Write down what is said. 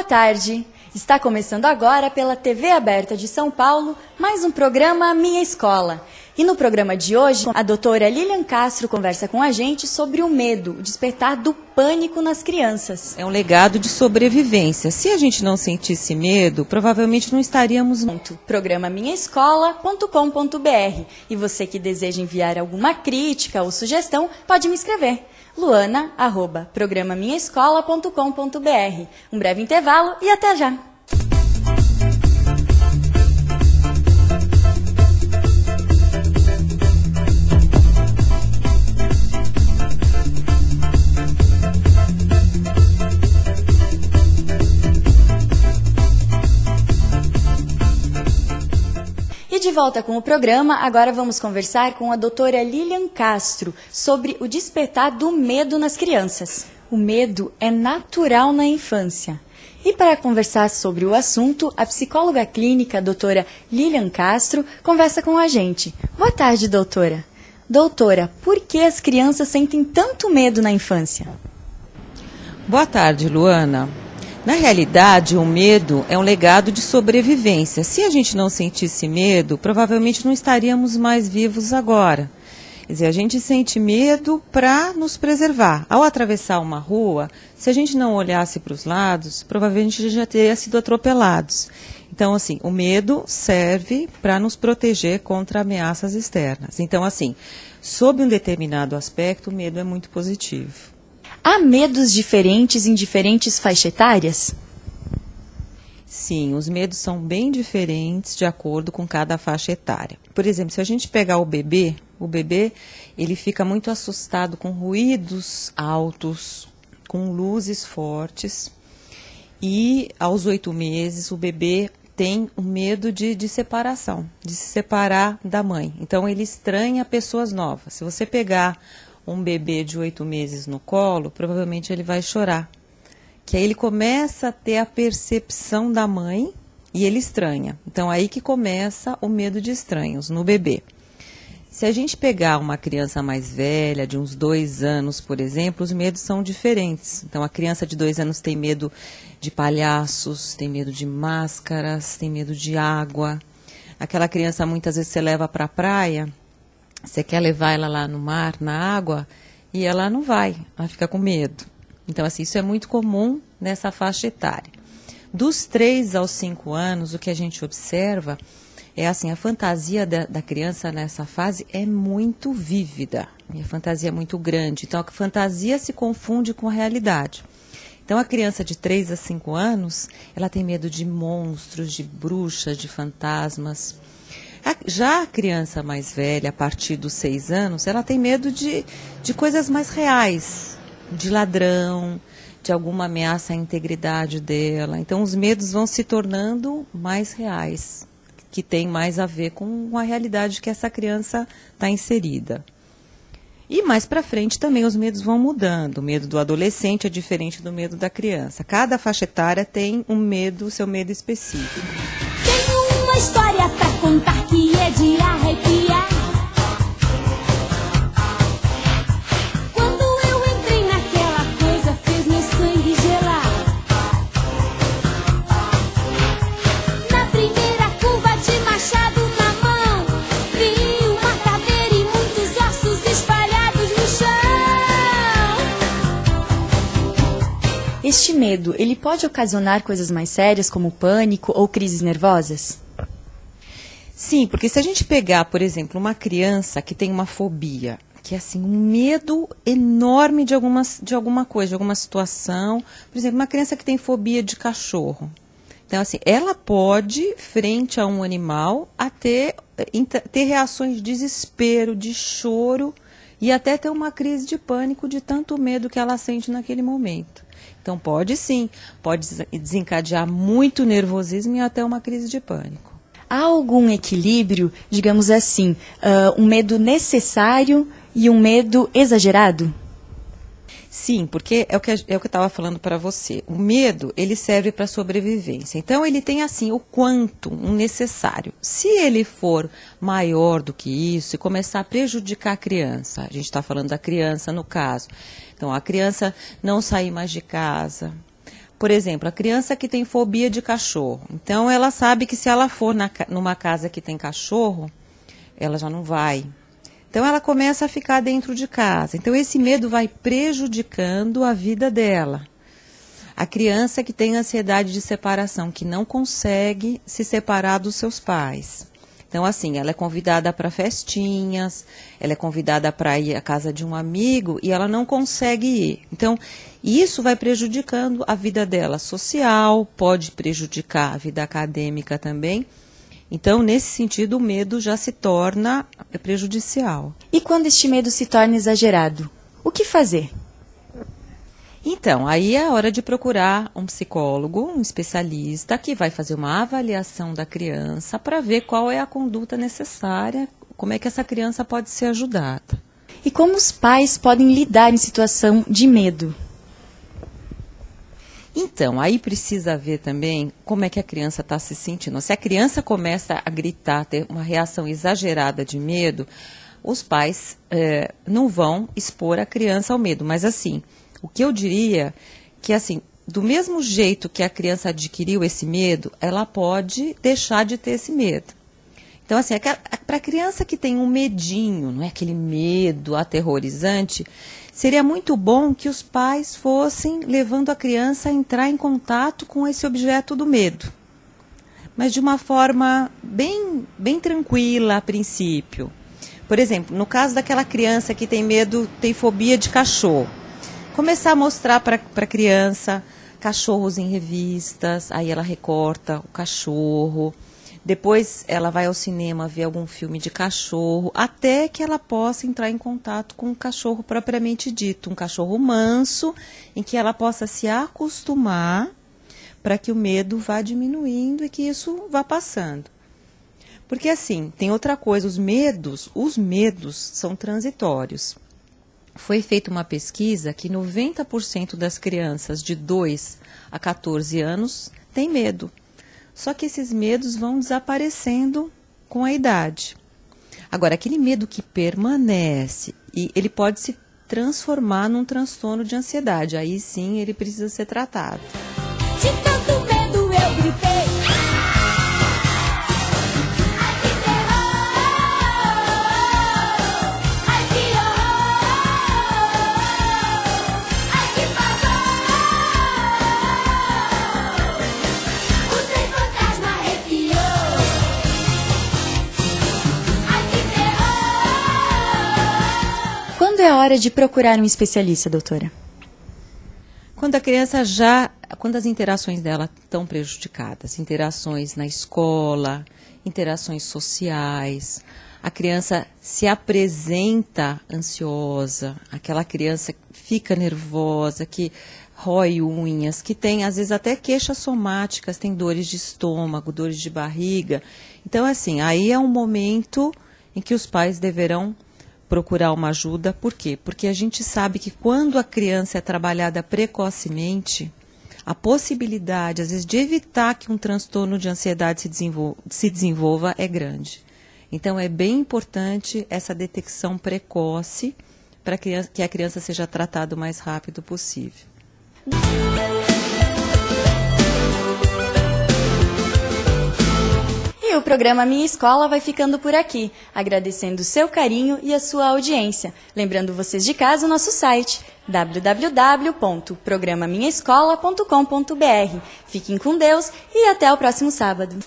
tarde. Está começando agora pela TV Aberta de São Paulo, mais um programa Minha Escola. E no programa de hoje, a doutora Lilian Castro conversa com a gente sobre o medo, o despertar do pânico nas crianças. É um legado de sobrevivência. Se a gente não sentisse medo, provavelmente não estaríamos... Programa minhaescola.com.br. E você que deseja enviar alguma crítica ou sugestão, pode me escrever. luana@programaminhaescola.com.br. Um breve intervalo e até já! E de volta com o programa, agora vamos conversar com a doutora Lilian Castro sobre o despertar do medo nas crianças. O medo é natural na infância. E para conversar sobre o assunto, a psicóloga clínica, a doutora Lilian Castro, conversa com a gente. Boa tarde, doutora. Doutora, por que as crianças sentem tanto medo na infância? Boa tarde, Luana. Na realidade, o medo é um legado de sobrevivência. Se a gente não sentisse medo, provavelmente não estaríamos mais vivos agora. Quer dizer, a gente sente medo para nos preservar. Ao atravessar uma rua, se a gente não olhasse para os lados, provavelmente a gente já teria sido atropelados. Então, assim, o medo serve para nos proteger contra ameaças externas. Então, assim, sob um determinado aspecto, o medo é muito positivo. Há medos diferentes em diferentes faixas etárias? Sim, os medos são bem diferentes de acordo com cada faixa etária. Por exemplo, se a gente pegar o bebê ele fica muito assustado com ruídos altos, com luzes fortes. E aos 8 meses o bebê tem um medo de separação, de se separar da mãe. Então ele estranha pessoas novas. Se você pegar um bebê de 8 meses no colo, provavelmente ele vai chorar. Que aí ele começa a ter a percepção da mãe e ele estranha. Então aí que começa o medo de estranhos no bebê. Se a gente pegar uma criança mais velha, de uns 2 anos, por exemplo, os medos são diferentes. Então a criança de 2 anos tem medo de palhaços, tem medo de máscaras, tem medo de água. Aquela criança muitas vezes você leva para a praia, você quer levar ela lá no mar, na água, e ela não vai, ela fica com medo. Então, assim, isso é muito comum nessa faixa etária. Dos 3 aos 5 anos, o que a gente observa é assim, a fantasia da criança nessa fase é muito vívida, a fantasia é muito grande. Então, a fantasia se confunde com a realidade. Então, a criança de 3 a 5 anos, ela tem medo de monstros, de bruxas, de fantasmas. Já a criança mais velha, a partir dos 6 anos, ela tem medo de coisas mais reais, de ladrão, de alguma ameaça à integridade dela. Então, os medos vão se tornando mais reais, que tem mais a ver com a realidade que essa criança está inserida. E mais para frente também os medos vão mudando. O medo do adolescente é diferente do medo da criança. Cada faixa etária tem um medo, seu medo específico. Tenho uma história pra contar que é de arrepiar. Quando eu entrei naquela coisa, fez meu sangue gelar. Na primeira curva de machado na mão, vi uma caveira e muitos ossos espalhados no chão. Este medo, ele pode ocasionar coisas mais sérias, como pânico ou crises nervosas? Sim, porque se a gente pegar, por exemplo, uma criança que tem uma fobia, que é assim, um medo enorme de alguma coisa, de alguma situação, por exemplo, uma criança que tem fobia de cachorro. Então, assim, ela pode, frente a um animal, ter reações de desespero, de choro e até ter uma crise de pânico de tanto medo que ela sente naquele momento. Então, pode sim, pode desencadear muito nervosismo e até uma crise de pânico. Há algum equilíbrio, digamos assim, um medo necessário e um medo exagerado? Sim, porque é o que eu estava falando para você. O medo, ele serve para sobrevivência. Então, ele tem, assim, o quantum, um necessário. Se ele for maior do que isso e começar a prejudicar a criança, a gente está falando da criança no caso. Então, a criança não sair mais de casa, Por exemplo, a criança que tem fobia de cachorro. Então, ela sabe que se ela for numa casa que tem cachorro, ela já não vai. Então, ela começa a ficar dentro de casa. Então, esse medo vai prejudicando a vida dela. A criança que tem ansiedade de separação, que não consegue se separar dos seus pais. Então, assim, ela é convidada para festinhas, ela é convidada para ir à casa de um amigo e ela não consegue ir. Então, isso vai prejudicando a vida dela social, pode prejudicar a vida acadêmica também. Então, nesse sentido, o medo já se torna prejudicial. E quando este medo se torna exagerado, o que fazer? Então, aí é a hora de procurar um psicólogo, um especialista, que vai fazer uma avaliação da criança para ver qual é a conduta necessária, como é que essa criança pode ser ajudada. E como os pais podem lidar em situação de medo? Então, aí precisa ver também como é que a criança está se sentindo. Se a criança começa a gritar, ter uma reação exagerada de medo, os pais não vão expor a criança ao medo, mas assim... O que eu diria que, assim, do mesmo jeito que a criança adquiriu esse medo, ela pode deixar de ter esse medo. Então, assim, para a criança que tem um medinho, não é aquele medo aterrorizante, seria muito bom que os pais fossem levando a criança a entrar em contato com esse objeto do medo. Mas de uma forma bem tranquila a princípio. Por exemplo, no caso daquela criança que tem medo, tem fobia de cachorro. Começar a mostrar para a criança cachorros em revistas, aí ela recorta o cachorro, depois ela vai ao cinema ver algum filme de cachorro, até que ela possa entrar em contato com o cachorro propriamente dito, um cachorro manso, em que ela possa se acostumar para que o medo vá diminuindo e que isso vá passando. Porque assim, tem outra coisa, os medos são transitórios. Foi feita uma pesquisa que 90% das crianças de 2 a 14 anos têm medo. Só que esses medos vão desaparecendo com a idade. Agora, aquele medo que permanece, e ele pode se transformar num transtorno de ansiedade. Aí sim, ele precisa ser tratado. De tanto medo eu gritei. Quando é a hora de procurar um especialista, doutora? Quando as interações dela estão prejudicadas, interações na escola, interações sociais, a criança se apresenta ansiosa, aquela criança fica nervosa, que rói unhas, que tem às vezes até queixas somáticas, tem dores de estômago, dores de barriga. Então, assim, aí é um momento em que os pais deverão procurar uma ajuda. Por quê? Porque a gente sabe que quando a criança é trabalhada precocemente, a possibilidade, às vezes, de evitar que um transtorno de ansiedade se desenvolva é grande. Então, é bem importante essa detecção precoce para que a criança seja tratada o mais rápido possível. E o programa Minha Escola vai ficando por aqui, agradecendo o seu carinho e a sua audiência. Lembrando vocês de casa o nosso site www.programaminhaescola.com.br. Fiquem com Deus e até o próximo sábado.